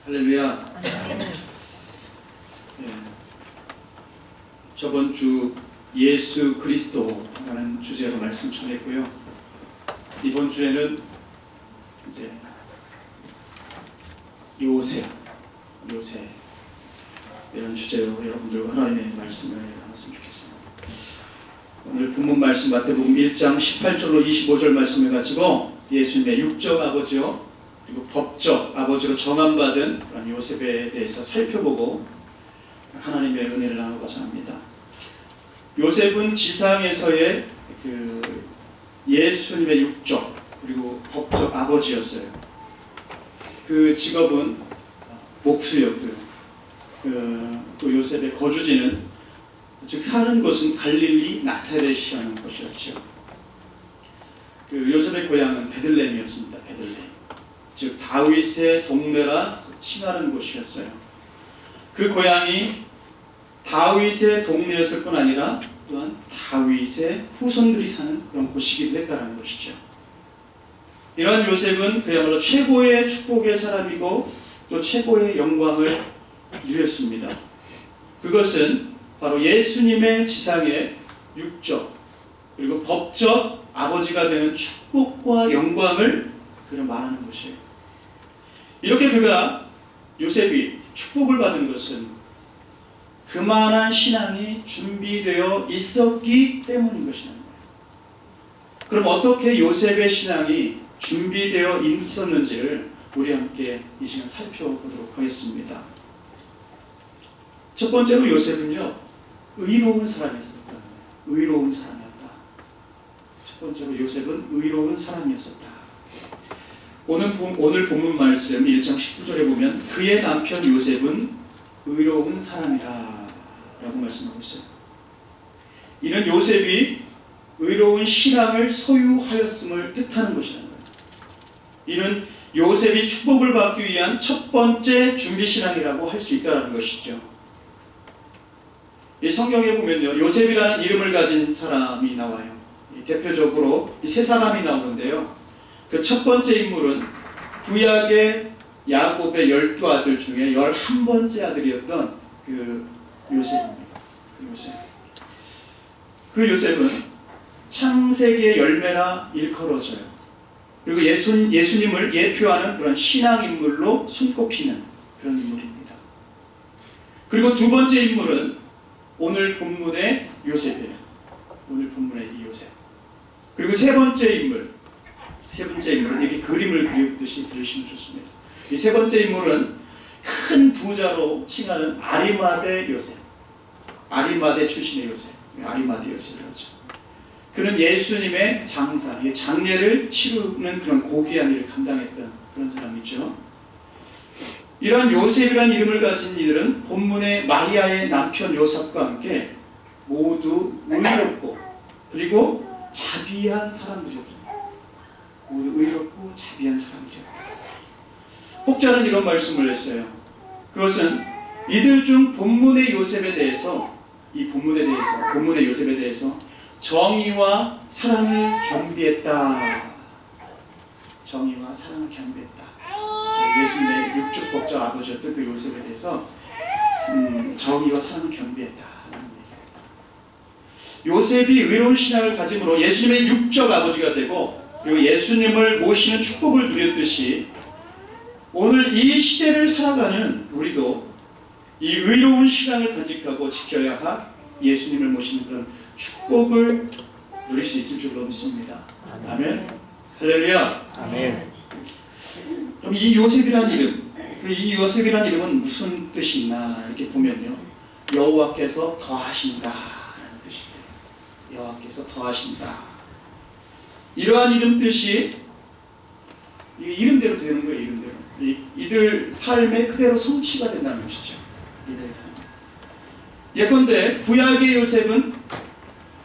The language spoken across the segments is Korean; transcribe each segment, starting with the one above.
할렐루야. 예. 저번 주 예수 그리스도라는 주제로 말씀 전했고요. 이번 주에는 이제 요새 이런 주제로 여러분들과 하나님의 말씀을 나눴으면 좋겠습니다. 오늘 본문 말씀 마태복음 1장 18절로 25절 말씀을 가지고 예수님의 육적 아버지요 그리고 법적 아버지로 정함받은 그런 요셉에 대해서 살펴보고 하나님의 은혜를 나누고자 합니다. 요셉은 지상에서의 그 예수님의 육적 그리고 법적 아버지였어요. 그 직업은 목수였고요. 또 요셉의 거주지는 즉 사는 곳은 갈릴리 나사렛이라는 곳이었죠. 그 요셉의 고향은 베들레헴이었습니다. 베들레헴. 즉 다윗의 동네라 칭하는 곳이었어요. 그 고향이 다윗의 동네였을 뿐 아니라 또한 다윗의 후손들이 사는 그런 곳이기도 했다는 것이죠. 이러한 요셉은 그야말로 최고의 축복의 사람이고 또 최고의 영광을 누렸습니다. 그것은 바로 예수님의 지상의 육적 그리고 법적 아버지가 되는 축복과 영광을 그는 말하는 것이에요. 이렇게 요셉이 축복을 받은 것은 그만한 신앙이 준비되어 있었기 때문인 것이라는 거예요. 그럼 어떻게 요셉의 신앙이 준비되어 있었는지를 우리 함께 이 시간 살펴보도록 하겠습니다. 첫 번째로 요셉은요, 의로운 사람이었다. 의로운 사람이었다. 첫 번째로 요셉은 의로운 사람이었었다. 오늘 본문 말씀 1장 19절에 보면 그의 남편 요셉은 의로운 사람이라 라고 말씀하고 있어요. 이는 요셉이 의로운 신앙을 소유하였음을 뜻하는 것이라는 거예요. 이는 요셉이 축복을 받기 위한 첫 번째 준비신앙이라고 할 수 있다는 것이죠. 이 성경에 보면요, 요셉이라는 이름을 가진 사람이 나와요. 대표적으로 이 세 사람이 나오는데요. 그 첫 번째 인물은 구약의 야곱의 12아들 중에 11번째 아들이었던 그 요셉입니다. 그 요셉은 창세기의 열매라 일컬어져요. 그리고 예수님을 예표하는 그런 신앙인물로 손꼽히는 그런 인물입니다. 그리고 두 번째 인물은 오늘 본문의 요셉이에요. 오늘 본문의 이 요셉. 그리고 세 번째 인물은 이렇게 그림을 그리듯이 들으시면 좋습니다. 이 세 번째 인물은 큰 부자로 칭하는 아리마대 요셉. 아리마대 출신의 요셉. 아리마대 요셉이라죠. 그는 예수님의 장례를 치르는 그런 고귀한 일을 감당했던 그런 사람이죠. 이러한 요셉이라는 이름을 가진 이들은 본문의 마리아의 남편 요셉과 함께 모두 의롭고 그리고 자비한 사람들이었다. 모두 의롭고 자비한 사람들이었다. 혹자는 이런 말씀을 했어요. 그것은 이들 중 본문의 요셉에 대해서 본문의 요셉에 대해서 정의와 사랑을 겸비했다. 정의와 사랑을 겸비했다. 예수님의 육축 법적 아버지였던 그 요셉에 대해서 정의와 사랑을 겸비했다라는 얘기입니다. 요셉이 의로운 신앙을 가짐으로 예수님의 육적 아버지가 되고 그리고 예수님을 모시는 축복을 누렸듯이 오늘 이 시대를 살아가는 우리도 이 의로운 신앙을 간직하고 지켜야 할 예수님을 모시는 그런 축복을 누릴 수 있을 줄로 믿습니다. 아멘. 할렐루야. 아멘. 그럼 이 요셉이라는 이름은 무슨 뜻이 있나 이렇게 보면요, 여호와께서 더하신다라는 뜻이에요. 여호와께서 더하신다. 이러한 이름 뜻이 이름대로 되는 거예요. 이름대로. 이들 삶의 그대로 성취가 된다는 것이죠. 이들의 삶. 예컨대 구약의 요셉은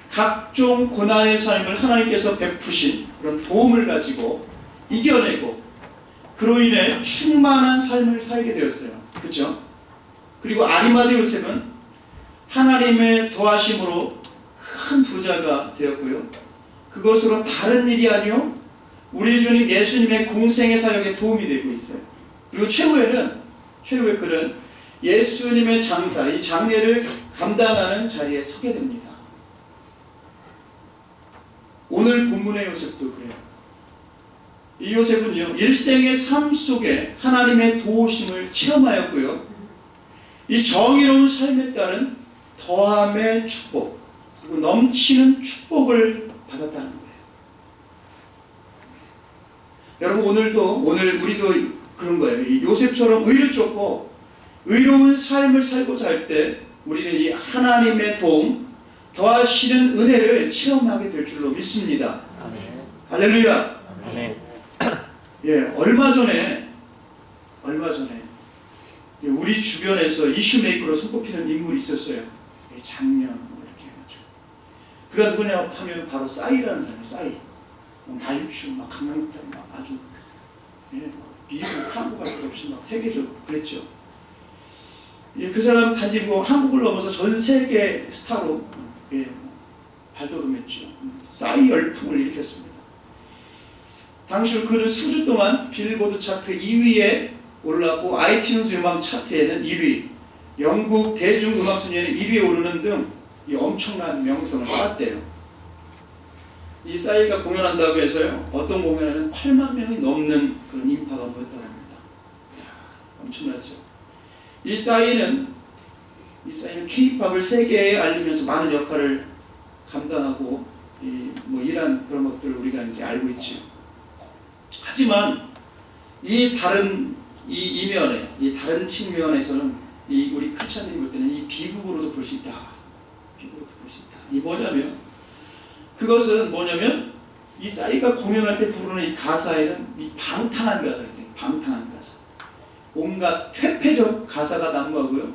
각종 고난의 삶을 하나님께서 베푸신 그런 도움을 가지고 이겨내고 그로 인해 충만한 삶을 살게 되었어요. 그렇죠? 그리고 아리마대 요셉은 하나님의 도하심으로 큰 부자가 되었고요. 그것으로 다른 일이 아니요 우리 주님 예수님의 공생의 사역에 도움이 되고 있어요. 그리고 최후에는 최후의 그는 예수님의 장사, 이 장례를 감당하는 자리에 서게 됩니다. 오늘 본문의 요셉도 그래요. 이 요셉은요, 일생의 삶 속에 하나님의 도우심을 체험하였고요, 이 정의로운 삶에 따른 더함의 축복, 그리고 넘치는 축복을 받았다는 거예요. 여러분, 오늘 우리도 그런 거예요. 이 요셉처럼 의를 쫓고 의로운 삶을 살고자 할 때 우리는 이 하나님의 도움, 더하시는 은혜를 체험하게 될 줄로 믿습니다. 아멘. 할렐루야. 아멘. 예, 얼마 전에 우리 주변에서 이슈메이커로 손꼽히는 인물이 있었어요. 장면 이렇게 해가지고. 그가 누구냐 하면 바로 싸이라는 사람이에요. 싸이. 나육슈, 강남스타일, 아주 미국, 한국 할 것 없이 세계적으로 그랬죠. 예, 그 사람 단지 한국을 넘어서 전 세계 스타로 발돋움했죠. 싸이 열풍을 일으켰습니다. 당시 그는 수주 동안 빌보드 차트 2위에 올랐고 아이튠즈 음악 차트에는 1위, 영국 대중음악 순위에는 1위에 오르는 등 엄청난 명성을 쌓았대요. 이 싸이가 공연한다고 해서요, 어떤 공연에는 8만 명이 넘는 그런 인파가 모였다고 합니다. 엄청났죠. 이 싸이는 K-팝을 세계에 알리면서 많은 역할을 감당하고 이런 그런 것들을 우리가 이제 알고 있죠. 하지만 이 다른 다른 측면에서는 우리 크리스천들이 볼 때는 이 비극으로도 볼 수 있다. 그것은 뭐냐면 이 싸이가 공연할 때 부르는 이 가사에는 이 방탕한 가사, 온갖 회폐적 가사가 난무하고요.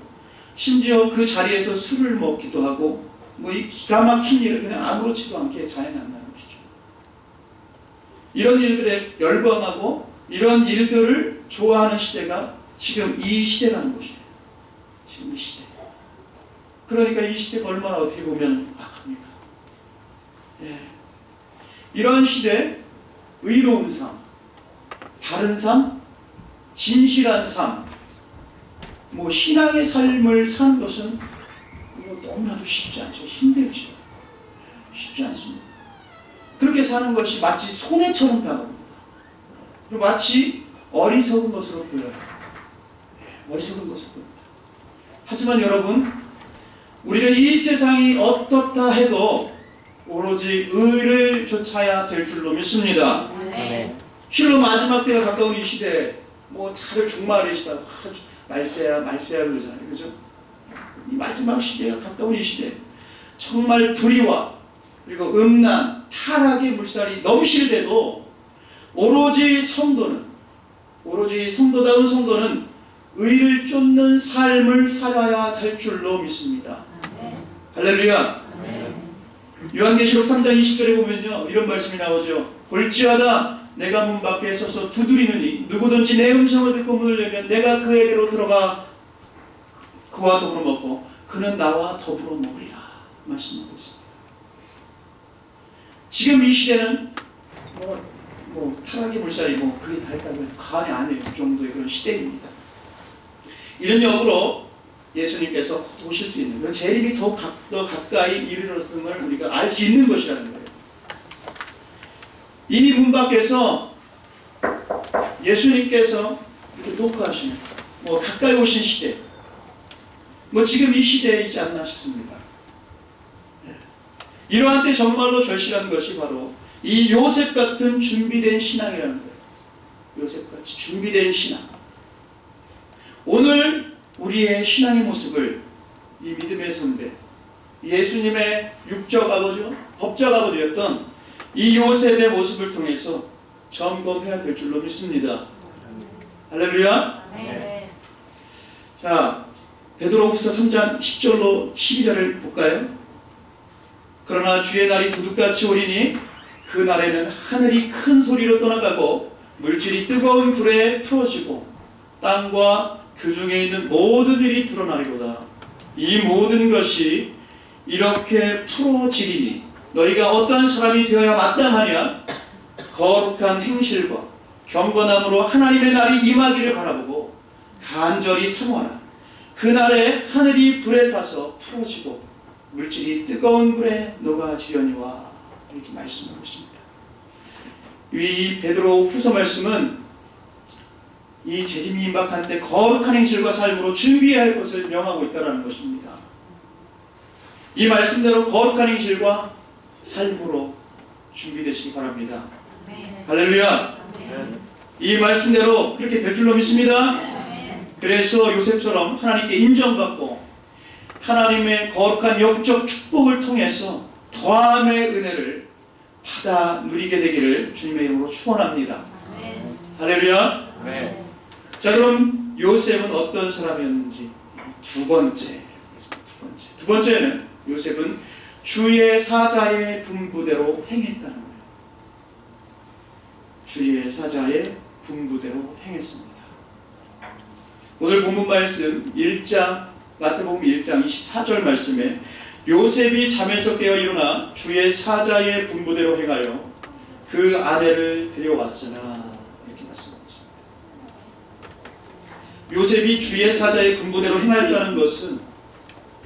심지어 그 자리에서 술을 먹기도 하고 이 기가 막힌 일을 그냥 아무렇지도 않게 자행한다는 것이죠. 이런 일들에 열광하고 이런 일들을 좋아하는 시대가 지금 이 시대라는 것이에요. 지금 이 시대. 그러니까 이 시대가 얼마나 어떻게 보면 악합니까? 예. 이러한 시대, 의로운 삶, 바른 삶, 진실한 삶, 신앙의 삶을 사는 것은 너무나도 쉽지 않죠. 힘들죠. 쉽지 않습니다. 그렇게 사는 것이 마치 손해처럼 다가옵니다. 그리고 마치 어리석은 것으로 보여요. 어리석은 것으로 보입니다. 하지만 여러분, 우리는 이 세상이 어떻다 해도 오로지 의를 좇아야 될 줄로 믿습니다. 네. 실로 마지막 때가 가까운 이 시대에 다들 종말이시다, 말세야 그러잖아요. 그죠? 이 마지막 시대가 가까운 이 시대, 정말 불의와 그리고 음란, 타락의 물살이 넘실 때도 오로지 성도다운 성도는 의를 쫓는 삶을 살아야 할 줄로 믿습니다. 할렐루야. 요한계시록 3장 20절에 보면요, 이런 말씀이 나오죠. 볼지어다 내가 문 밖에 서서 두드리느니 누구든지 내 음성을 듣고 문을 열면 내가 그에게로 들어가 그와 더불어 먹고 그는 나와 더불어 먹으리라 말씀하고 있습니다. 지금 이 시대는 타락의 물살이 그게 다 했다고 해도 과언이 아니에요. 그 정도의 그런 시대입니다. 이런 역으로 예수님께서 오실 수 있는, 재림이 더 가까이 이르렀음을 우리가 알 수 있는 것이라는 거예요. 이미 문 밖에서 예수님께서 이렇게 녹화하시는 가까이 오신 시대, 지금 이 시대에 있지 않나 싶습니다. 이러한 때 정말로 절실한 것이 바로 이 요셉 같은 준비된 신앙이라는 거예요. 요셉같이 준비된 신앙. 오늘 우리의 신앙의 모습을 이 믿음의 선배, 예수님의 육적 아버지요, 법적 아버지였던 이 요셉의 모습을 통해서 점검해야 될 줄로 믿습니다. 할렐루야. 네. 자, 베드로후서 3장 10절로 12절을 볼까요? 그러나 주의 날이 도둑같이 오리니 그 날에는 하늘이 큰 소리로 떠나가고 물질이 뜨거운 불에 풀어지고 땅과 그 중에 있는 모든 일이 드러나리로다. 이 모든 것이 이렇게 풀어지리니 너희가 어떠한 사람이 되어야 마땅하냐? 거룩한 행실과 경건함으로 하나님의 날이 임하기를 바라보고 간절히 사모하라. 그날에 하늘이 불에 타서 풀어지고 물질이 뜨거운 불에 녹아지려니와. 이렇게 말씀하고 있습니다. 이 베드로 후서 말씀은 이 재림임박한때 거룩한 행실과 삶으로 준비해야 할 것을 명하고 있다는 것입니다. 이 말씀대로 거룩한 행실과 삶으로 준비되시기 바랍니다. 할렐루야. 이 말씀대로 그렇게 될 줄로 믿습니다. 그래서 요셉처럼 하나님께 인정받고 하나님의 거룩한 영적 축복을 통해서 더함의 은혜를 받아 누리게 되기를 주님의 이름으로 축원합니다. 할렐루야. 자, 그럼 요셉은 어떤 사람이었는지 두 번째는 요셉은 주의 사자의 분부대로 행했다는 거예요. 주의 사자의 분부대로 행했습니다. 오늘 본문 말씀 1장 마태복음 1장 24절 말씀에 요셉이 잠에서 깨어 일어나 주의 사자의 분부대로 행하여 그 아내를 데려왔으나, 이렇게 말씀하고 있습니다. 요셉이 주의 사자의 분부대로 행하였다는 것은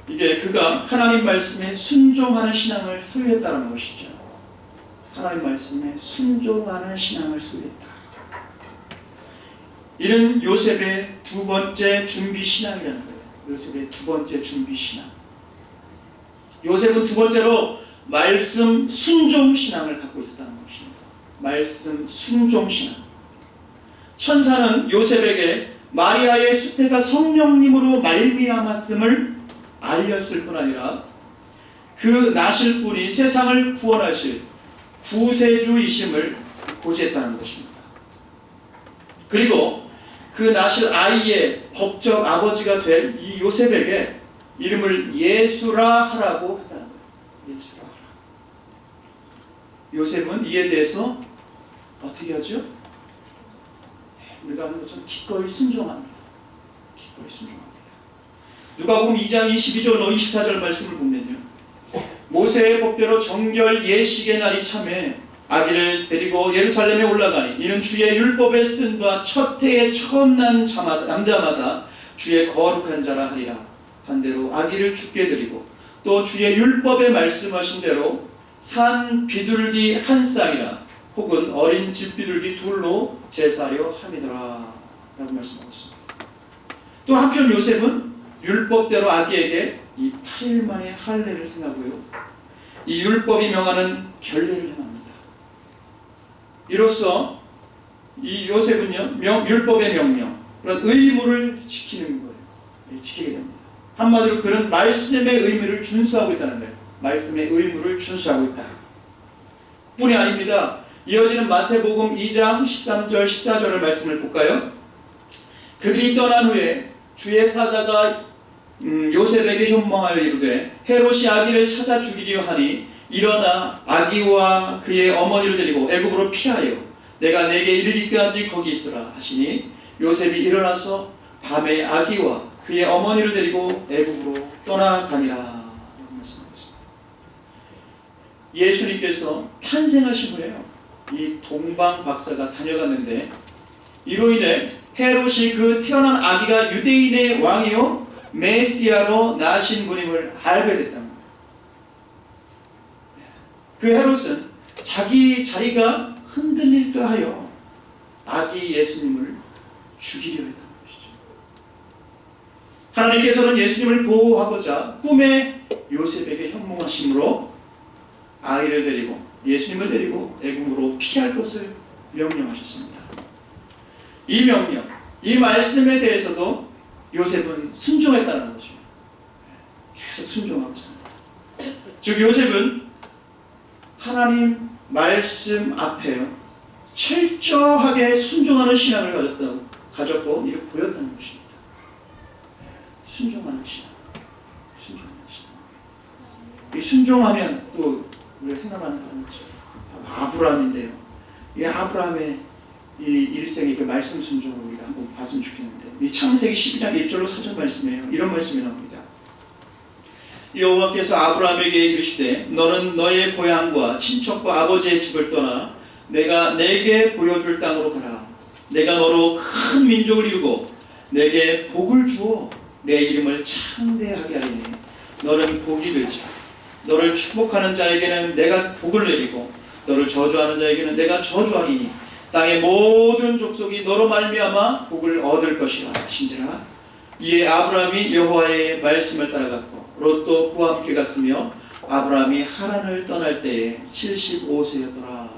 이게 그가 하나님 말씀에 순종하는 신앙을 소유했다는 것이죠. 하나님 말씀에 순종하는 신앙을 소유했다. 이는 요셉의 두 번째 준비 신앙이라는 거예요. 요셉의 두 번째 준비 신앙. 요셉은 두 번째로 말씀 순종 신앙을 갖고 있었다는 것입니다. 말씀 순종 신앙. 천사는 요셉에게 마리아의 수태가 성령님으로 말미암았음을 알렸을 뿐 아니라 그 나실 분이 세상을 구원하실 구세주이심을 고지했다는 것입니다. 그리고 그 나실 아이의 법적 아버지가 될 이 요셉에게 이름을 예수라 하라고 했다는 거예요. 예수라 하라. 요셉은 이에 대해서 어떻게 하죠? 우리가 하는 것처럼 기꺼이 순종합니다. 기꺼이 순종합니다. 누가복음 2장 22절 24절 말씀을 보면요, 모세의 법대로 정결 예식의 날이 참에 아기를 데리고 예루살렘에 올라가니 이는 주의 율법에 쓴 바 첫 해에 처음 난 남자마다 주의 거룩한 자라 하리라. 반대로 아기를 죽게 드리고 또 주의 율법에 말씀하신 대로 산 비둘기 한 쌍이라 혹은 어린 집 비둘기 둘로 제사려 함이더라 라고 말씀하고 있습니다. 또 한편 요셉은 율법대로 아기에게 이 8일 만에 할례를 행하고요, 이 율법이 명하는 결례를 행합니다. 이로써 이 요셉은요, 율법의 명령, 그런 의무를 지키는 거예요. 지키게 됩니다. 한마디로 그런 말씀의 의무를 준수하고 있다는 거예요. 말씀의 의무를 준수하고 있다 뿐이 아닙니다. 이어지는 마태복음 2장 13절 14절의 말씀을 볼까요? 그들이 떠난 후에 주의 사자가 요셉에게 현몽하여 이르되 헤롯이 아기를 찾아 죽이려 하니 일어나 아기와 그의 어머니를 데리고 애굽으로 피하여 내가 내게 이르기까지 거기 있으라 하시니 요셉이 일어나서 밤에 아기와 그의 어머니를 데리고 애굽으로 떠나가니라 라고 말씀하고 있습니다. 예수님께서 탄생하신 후에요, 이 동방 박사가 다녀갔는데 이로 인해 헤롯이 그 태어난 아기가 유대인의 왕이요 메시아로 나신 분임을 알게 됐다는 거예요. 그 헤롯은 자기 자리가 흔들릴까 하여 아기 예수님을 죽이려 했다는 것이죠. 하나님께서는 예수님을 보호하고자 꿈에 요셉에게 현몽하심으로 아이를 데리고 예수님을 데리고 애굽으로 피할 것을 명령하셨습니다. 이 명령, 이 말씀에 대해서도 요셉은 순종했다는 것이죠. 계속 순종하고 있습니다. 즉 요셉은 하나님 말씀 앞에 철저하게 순종하는 신앙을 가졌고 이렇게 보였다는 것입니다. 순종하는 신앙, 순종하는 신앙. 이 순종하면 또 우리가 생각하는 사람 있죠. 아브라함인데요. 이 아브라함의 이 일생의 그 말씀 순종을 우리가 한번 봤으면 좋겠는데, 이 창세기 12장 1절로 4절 말씀이에요. 이런 말씀이 나옵니다. 여호와께서 아브라함에게 이르시되 너는 너의 고향과 친척과 아버지의 집을 떠나 내가 내게 보여줄 땅으로 가라. 내가 너로 큰 민족을 이루고 내게 복을 주어 내 이름을 창대하게 하리니 너는 복이 되지. 너를 축복하는 자에게는 내가 복을 내리고 너를 저주하는 자에게는 내가 저주하리니 땅의 모든 족속이 너로 말미암아 복을 얻을 것이라 하신지라. 이에 아브라함이 여호와의 말씀을 따라갔고 롯도 그와 함께 갔으며 아브라함이 하란을 떠날 때에 75세였더라.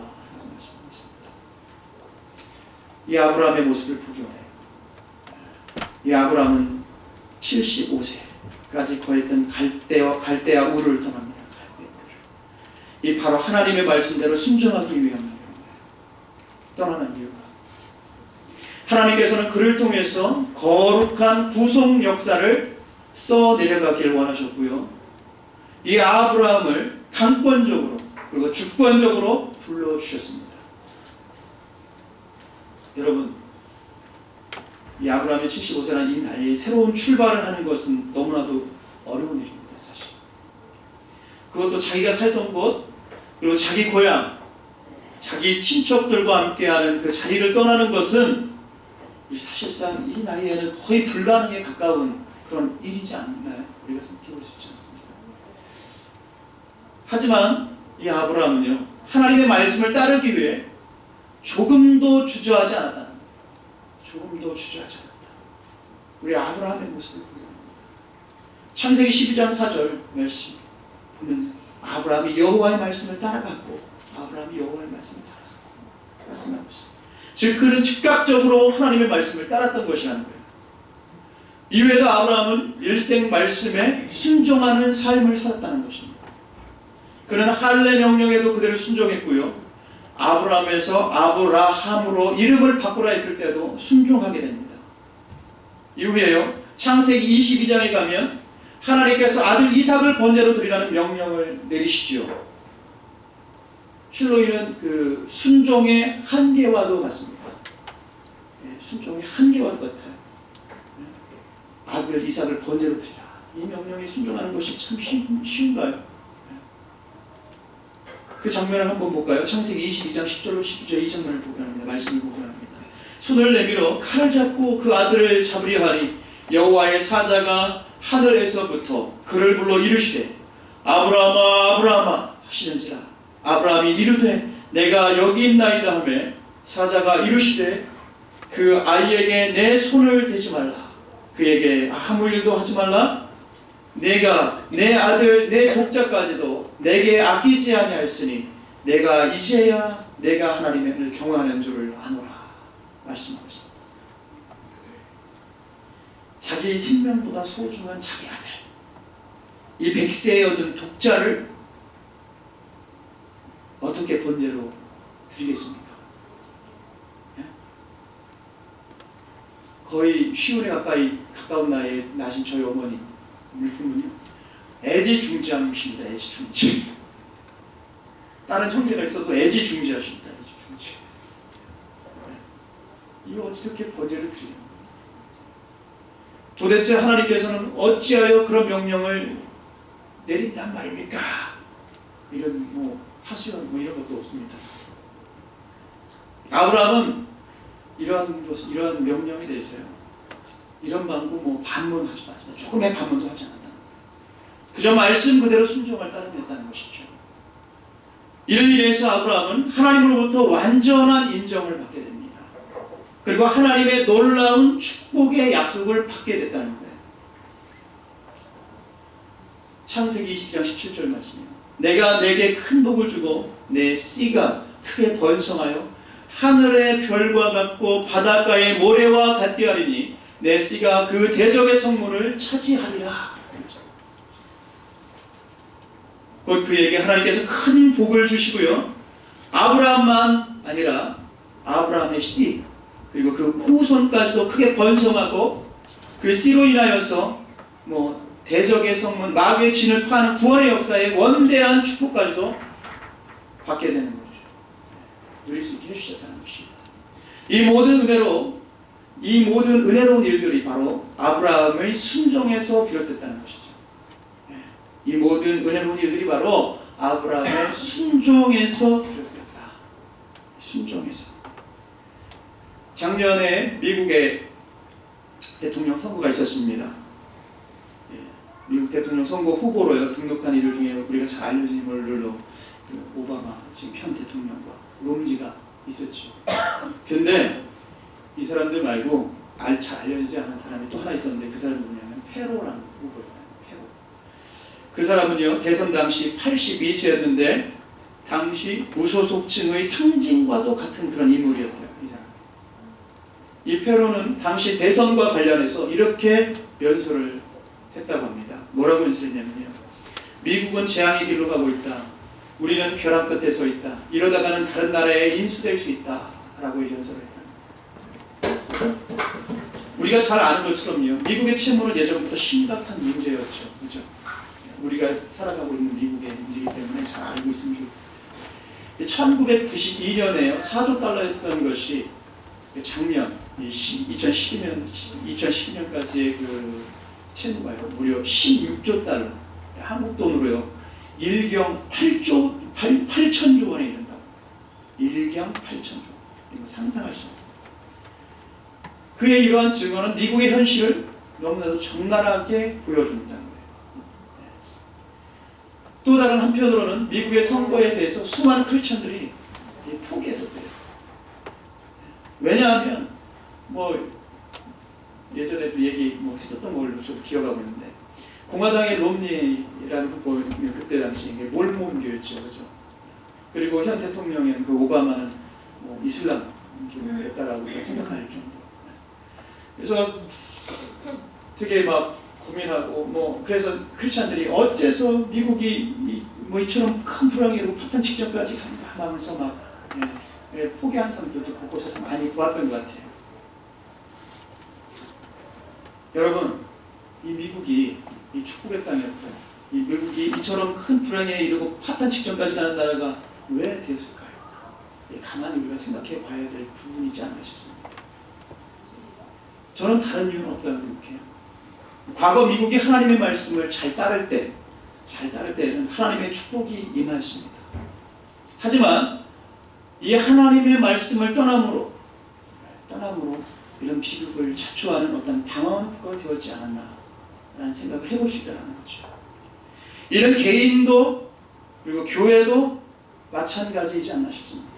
이 아브라함의 모습을 보기 원해요. 이 아브라함은 75세까지 거했던 갈대아 우르를 떠납니다. 이 바로 하나님의 말씀대로 순종하기 위함입니다. 떠나는 이유가 하나님께서는 그를 통해서 거룩한 구속 역사를 써 내려가길 원하셨고요. 이 아브라함을 강권적으로 그리고 주권적으로 불러주셨습니다. 여러분, 이 아브라함의 75세라는 이 나이에 새로운 출발을 하는 것은 너무나도 어려운 일입니다. 사실 그것도 자기가 살던 곳 그리고 자기 고향 자기 친척들과 함께하는 그 자리를 떠나는 것은 사실상 이 나이에는 거의 불가능에 가까운 그런 일이지 않나요? 우리가 생각해 볼 수 있지 않습니까? 하지만 이 아브라함은요, 하나님의 말씀을 따르기 위해 조금도 주저하지 않았다. 조금도 주저하지 않았다. 우리 아브라함의 모습을 보게 합니다. 창세기 12장 4절 말씀 보면 아브라함이 여호와의 말씀을 따라갔고 아브라함이 여호와의 말씀을 따라갔고 말씀하고 있습니다. 즉 그는 즉각적으로 하나님의 말씀을 따랐던 것이라는 거예요. 이외에도 아브라함은 일생 말씀에 순종하는 삶을 살았다는 것입니다. 그는 할례 명령에도 그대로 순종했고요. 아브라함에서 아브라함으로 이름을 바꾸라 했을 때도 순종하게 됩니다. 이후에요. 창세기 22장에 가면 하나님께서 아들 이삭을 번제로 드리라는 명령을 내리시지요. 실로 이는 그 순종의 한계와도 같습니다. 순종의 한계와도 같아요. 아들 이삭을 번제로 드리라. 이 명령에 순종하는 것이 참 쉬운가요? 그 장면을 한번 볼까요? 창세기 22장 10절로 12절 이 장면을 보게 합니다. 말씀을 보게 합니다. 손을 내밀어 칼을 잡고 그 아들을 잡으려 하니 여호와의 사자가 하늘에서부터 그를 불러 이르시되 아브라함아 아브라함아 하시는지라. 아브라함이 이르되 내가 여기 있나이다 하매 사자가 이르시되 그 아이에게 내 손을 대지 말라. 그에게 아무 일도 하지 말라. 내가 내 아들 내 독자까지도 내게 아끼지 아니하였으니 내가 이제야 내가 하나님을 경외하는 줄을 아노라 말씀하고 있습니다. 자기 생명보다 소중한 자기 아들, 이 100세에 얻은 독자를 어떻게 번제로 드리겠습니까? 거의 쉬울에 가까운 나이에 나신 저희 어머니 물품은요, 애지중지하십니다. 애지중지. 다른 형제가 있어도 애지중지하십니다. 애지중지. 이거 어떻게 번제를 드려요? 도대체 하나님께서는 어찌하여 그런 명령을 내린단 말입니까? 이런 하소연 이런 것도 없습니다. 아브라함은 이런 명령에 대해서요, 이런 방구 반문하지도 않습니다. 조금의 반문도 하지 않았다. 그저 말씀 그대로 순종을 따르겠다는 것이죠. 이를 인해서 아브라함은 하나님으로부터 완전한 인정을 받게 됩니다. 그리고 하나님의 놀라운 축복의 약속을 받게 됐다는 거예요. 창세기 20장 17절 말씀이에요. 내가 내게 큰 복을 주고 내 씨가 크게 번성하여 하늘의 별과 같고 바닷가의 모래와 같게 하리니 내 씨가 그 대적의 성문을 차지하리라. 곧 그에게 하나님께서 큰 복을 주시고요, 아브라함만 아니라 아브라함의 씨 그리고 그 후손까지도 크게 번성하고 그 씨로 인하여서 대적의 성문 마귀의 진을 파는 구원의 역사에 원대한 축복까지도 받게 되는 거죠. 누릴 수 있게 해주셨다는 것입니다. 이 모든 은혜로운 일들이 바로 아브라함의 순종에서 비롯됐다는 것이죠. 이 모든 은혜로운 일들이 바로 아브라함의 순종에서 비롯됐다. 순종에서. 작년에 미국의 대통령 선거가 있었습니다. 예, 미국 대통령 선거 후보로요 등록한 이들 중에 우리가 잘 알려진 인물로 그 오바마 지금 현 대통령과 롬지가 있었죠. 근데 이 사람들 말고 잘 알려지지 않은 사람이 또 하나 있었는데 그 사람이 누구냐면 페로라는 후보예요. 페로. 그 사람은요 대선 당시 82세였는데 당시 무소속층의 상징과도 같은 그런 인물이었대요. 이 사람. 이 페로는 당시 대선과 관련해서 이렇게 연설을 했다고 합니다. 뭐라고 연설했냐면요. 미국은 재앙의 길로 가고 있다. 우리는 벼랑 끝에 서 있다. 이러다가는 다른 나라에 인수될 수 있다. 라고 연설을 했다. 우리가 잘 아는 것처럼요. 미국의 채무는 예전부터 심각한 문제였죠. 그죠? 우리가 살아가고 있는 미국의 문제이기 때문에 잘 알고 있으면 좋겠다. 1992년에요. 4조 달러였던 것이 작년 2012년까지의 그 채무가요. 무려 16조 달러. 한국 돈으로요. 1경 8천조 원에 이른다. 1경 8천조. 이거 상상할 수 없다. 그의 이러한 증언은 미국의 현실을 너무나도 적나라하게 보여준다는 거예요. 또 다른 한편으로는 미국의 선거에 대해서 수많은 크리스천들이 포기했었대요. 왜냐하면 뭐 예전에도 얘기 했었던 걸로 저도 기억하고 있는데 공화당의 롬니라는 후보는 그때 당시 몰몬교였죠, 그죠? 그리고 현 대통령인 그 오바마는 이슬람교였다라고 생각할 정도. 그래서 되게 막 고민하고 그래서 크리스천들이 어째서 미국이 이처럼 큰 불황이고 파탄 직전까지 간가 하면서 막 포기한 사람들도 곳곳에서 많이 보았던 것 같아요. 여러분, 이 미국이 이 축복의 땅이었고 이 미국이 이처럼 큰 불황에 이르고 파탄 직전까지 가는 나라가 왜 되었을까요? 가만히 우리가 생각해 봐야 될 부분이지 않나 싶습니다. 저는 다른 이유는 없다고 생각해요. 과거 미국이 하나님의 말씀을 잘 따를 때는 하나님의 축복이 임했습니다. 하지만 이 하나님의 말씀을 떠남으로 이런 비극을 자초하는 어떤 방어가 되었지 않았나라는 생각을 해볼 수 있다는 거죠. 이런 개인도 그리고 교회도 마찬가지이지 않나 싶습니다.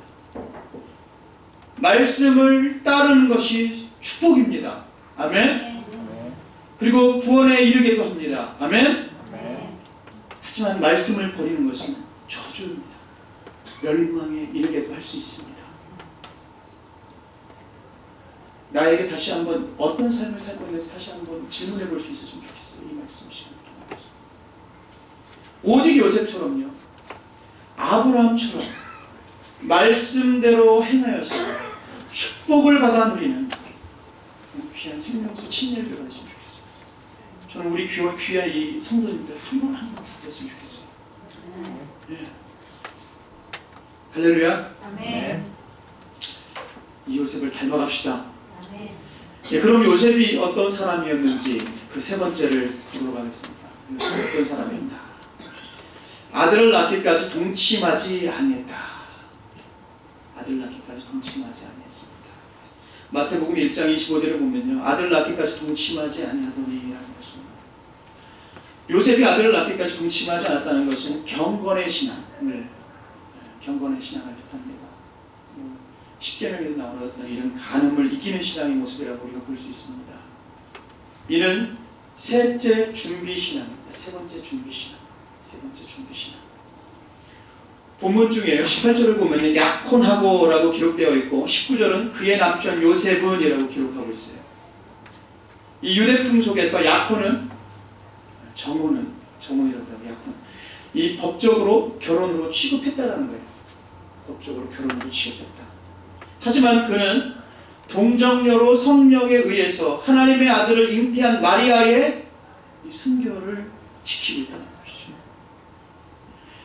말씀을 따르는 것이 축복입니다. 아멘. 그리고 구원에 이르게도 합니다. 아멘. 하지만 말씀을 버리는 것은 저주입니다. 멸망에 이르게도 할 수 있습니다. 나에게 다시 한번 어떤 삶을 살고 있는지 다시 한번 질문해 볼 수 있었으면 좋겠어요. 이 말씀 시간을 통해서. 오직 요셉처럼요. 아브라함처럼 말씀대로 행하여서 축복을 받아 누리는 귀한 생명수 침례를 받았으면 좋겠어요. 저는 우리 귀한 이 성도님들 한 번 받았으면 좋겠어요. 네. 할렐루야. 아멘. 이 요셉을 닮아갑시다. 예, 그럼 요셉이 어떤 사람이었는지 그 세 번째를 보도록 하겠습니다. 요셉이 어떤 사람이었다. 아들을 낳기까지 동침하지 아니했다. 아들 낳기까지 동침하지 아니했습니다. 마태복음 1장 25절을 보면요. 아들 낳기까지 동침하지 아니하더니라는 것입니다. 요셉이 아들을 낳기까지 동침하지 않았다는 것은 경건의 신앙을 뜻합니다. 십계명에도 나오는 이런 간음을 이기는 신앙의 모습이라고 우리가 볼 수 있습니다. 이는 셋째 준비 신앙입니다. 세 번째 준비 신앙. 본문 중에 18절을 보면 약혼하고라고 기록되어 있고 19절은 그의 남편 요셉은이라고 기록하고 있어요. 이 유대 풍속에서 약혼은 정혼이라고 하고 약혼. 이 법적으로 결혼으로 취급했다는 거예요. 법적으로 결혼으로 취급했다. 하지만 그는 동정녀로 성령에 의해서 하나님의 아들을 잉태한 마리아의 이 순교를 지키고 있다는 것이죠.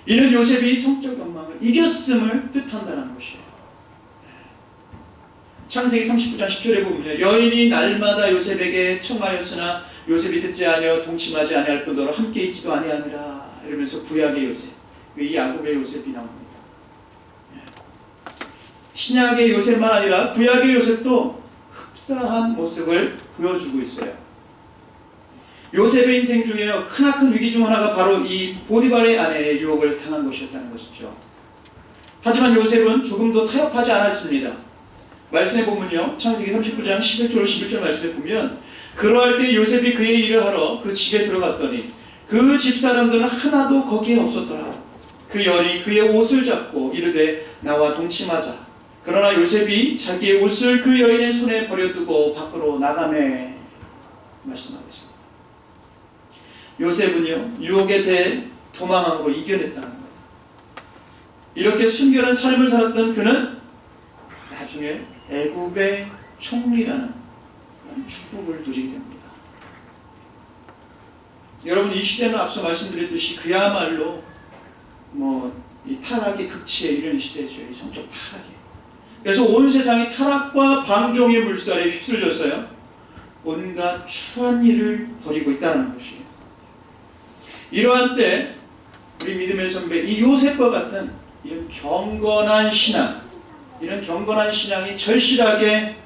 이는 요셉이 성적 욕망을 이겼음을 뜻한다는 것이에요. 창세기 39장 10절에 보면 여인이 날마다 요셉에게 청하였으나 요셉이 듣지 아니하여 동침하지 아니할 뿐더러 함께 있지도 아니하니라 이러면서 구약의 요셉, 이 야곱의 요셉이 나옵니다. 신약의 요셉만 아니라 구약의 요셉도 흡사한 모습을 보여주고 있어요. 요셉의 인생 중에 크나큰 위기 중 하나가 바로 이 보디발의 아내의 유혹을 당한 것이었다는 것이죠. 하지만 요셉은 조금도 타협하지 않았습니다. 말씀해 보면요, 창세기 39장 11절 11절 말씀에 보면 그러할 때 요셉이 그의 일을 하러 그 집에 들어갔더니 그 집사람들은 하나도 거기에 없었더라. 그 여인이 그의 옷을 잡고 이르되 나와 동침하자. 그러나 요셉이 자기의 옷을 그 여인의 손에 버려두고 밖으로 나가매 말씀하고 있습니다. 요셉은요, 유혹에 대해 도망함으로 이겨냈다는 거예요. 이렇게 순결한 삶을 살았던 그는 나중에 애굽의 총리라는 그런 축복을 누리게 됩니다. 여러분, 이 시대는 앞서 말씀드렸듯이 그야말로 이 타락의 극치에 이르는 시대죠. 이 성적 타락이. 그래서 온 세상이 타락과 방종의 물살에 휩쓸려서요, 온갖 추한 일을 벌이고 있다는 것이에요. 이러한 때 우리 믿음의 선배 이 요셉과 같은 이런 경건한 신앙, 이런 경건한 신앙이 절실하게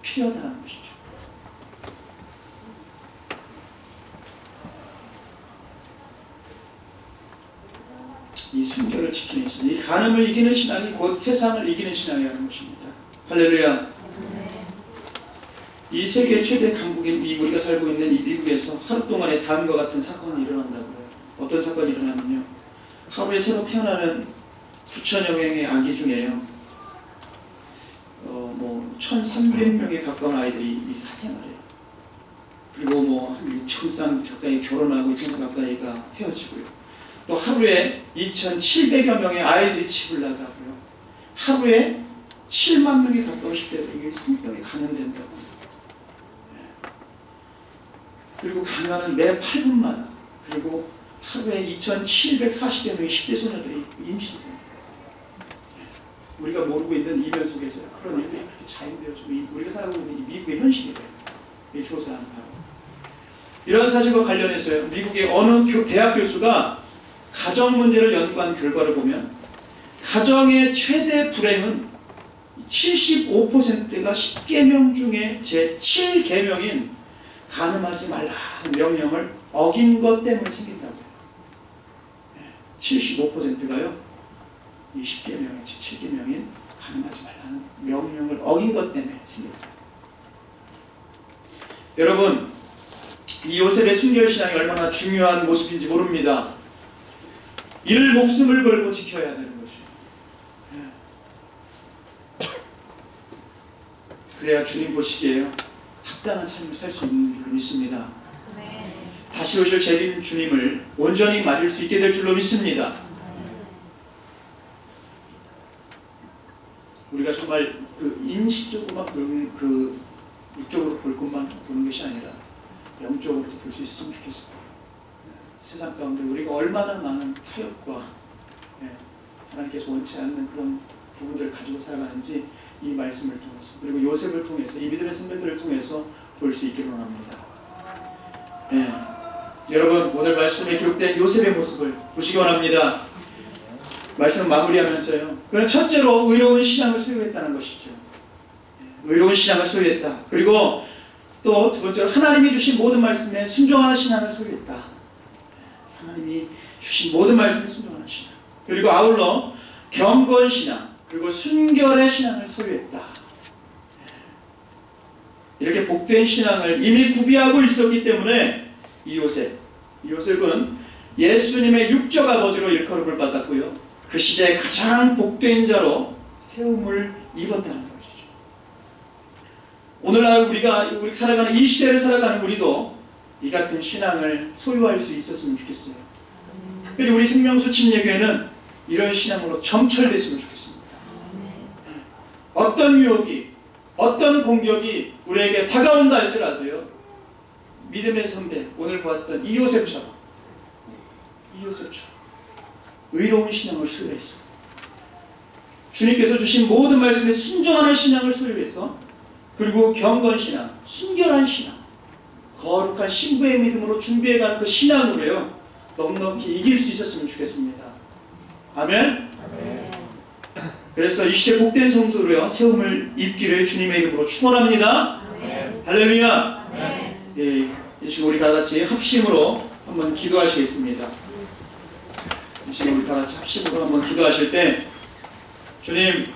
필요하다는 것이죠. 이 순결을 지키는 신앙, 이 간음을 이기는 신앙이 곧 세상을 이기는 신앙이라는 것입니다. 할렐루야. 이 세계 최대 강국인 우리가 살고 있는 이 미국에서 하루 동안에 다음과 같은 사건이 일어난다고요. 어떤 사건이 일어나면요, 하루에 새로 태어나는 9천여 명의 아기 중에요, 1,300명에 가까운 아이들이 사생을 해요. 그리고 한 6,000쌍 가까이 결혼하고 2,000쌍 가까이가 헤어지고요. 또 하루에 2,700여 명의 아이들이 집을 나가고요. 하루에 7만 명에 가까운 10대들이 성병에 감염된다고 합니다. 그리고 강간은 매 8분마다, 그리고 하루에 2,740여 명의 10대 소녀들이 임신됩니다. 우리가 모르고 있는 이면 속에서 그런 일들이 그렇게 자행되어지고 우리가 살아가고 있는 이 미국의 현실이에요. 이 조사한 바로. 이런 사실과 관련해서요, 미국의 어느 대학 교수가 가정 문제를 연구한 결과를 보면 가정의 최대 불행은 75%가 10계명 중에 제 7계명인 간음하지 말라는 명령을 어긴 것 때문에 생긴다고요. 75%가요, 이 10계명의 7계명인 간음하지 말라는 명령을 어긴 것 때문에 생긴다. 여러분, 이 요셉의 순결신앙이 얼마나 중요한 모습인지 모릅니다. 이를 목숨을 걸고 지켜야 되는 것이에요. 그래야 주님 보시기에요, 합당한 삶을 살 수 있는 줄 믿습니다. 다시 오실 제 주님을 온전히 맞을 수 있게 될 줄로 믿습니다. 우리가 정말 인식적으로만 육적으로 볼 것만 보는 것이 아니라 영적으로도 볼 수 있으면 좋겠습니다. 세상 가운데 우리가 얼마나 많은 타협과 하나님께서 원치 않는 그런 부분들을 가지고 살아가는지 이 말씀을 통해서, 그리고 요셉을 통해서, 이 믿음의 선배들을 통해서 볼 수 있기를 원합니다. 여러분, 오늘 말씀에 기록된 요셉의 모습을 보시기 원합니다. 말씀 마무리하면서요, 그는 첫째로 의로운 신앙을 소유했다는 것이죠. 의로운 신앙을 소유했다. 그리고 또 두 번째로 하나님이 주신 모든 말씀에 순종하는 신앙을 소유했다. 하나님이 주신 모든 말씀에 순종하는 신앙. 그리고 아울러 경건 신앙, 그리고 순결의 신앙을 소유했다. 이렇게 복된 신앙을 이미 구비하고 있었기 때문에 이 요셉은 예수님의 육적 아버지로 일컬음을 받았고요, 그 시대의 가장 복된 자로 세움을 입었다는 것이죠. 오늘날 우리가 살아가는 이 시대를 살아가는 우리도 이 같은 신앙을 소유할 수 있었으면 좋겠어요. 특별히 우리 생명수 침례교회는 이런 신앙으로 점철됐으면 좋겠습니다. 어떤 유혹이, 어떤 공격이 우리에게 다가온다 할지라도요, 믿음의 선배, 오늘 보았던 이 요셉처럼 의로운 신앙을 소유해서 주님께서 주신 모든 말씀에 순종하는 신앙을 소유해서, 그리고 경건신앙, 순결한 신앙, 거룩한 신부의 믿음으로 준비해가는 그 신앙으로요, 넉넉히 이길 수 있었으면 좋겠습니다. 아멘. 그래서 이 시대 복된 성도로요 세움을 입기를 주님의 이름으로 축원합니다. 할렐루야. 예, 지금 우리 다 같이 합심으로 한번 기도하시겠습니다. 지금 우리 다 같이 합심으로 한번 기도하실 때 주님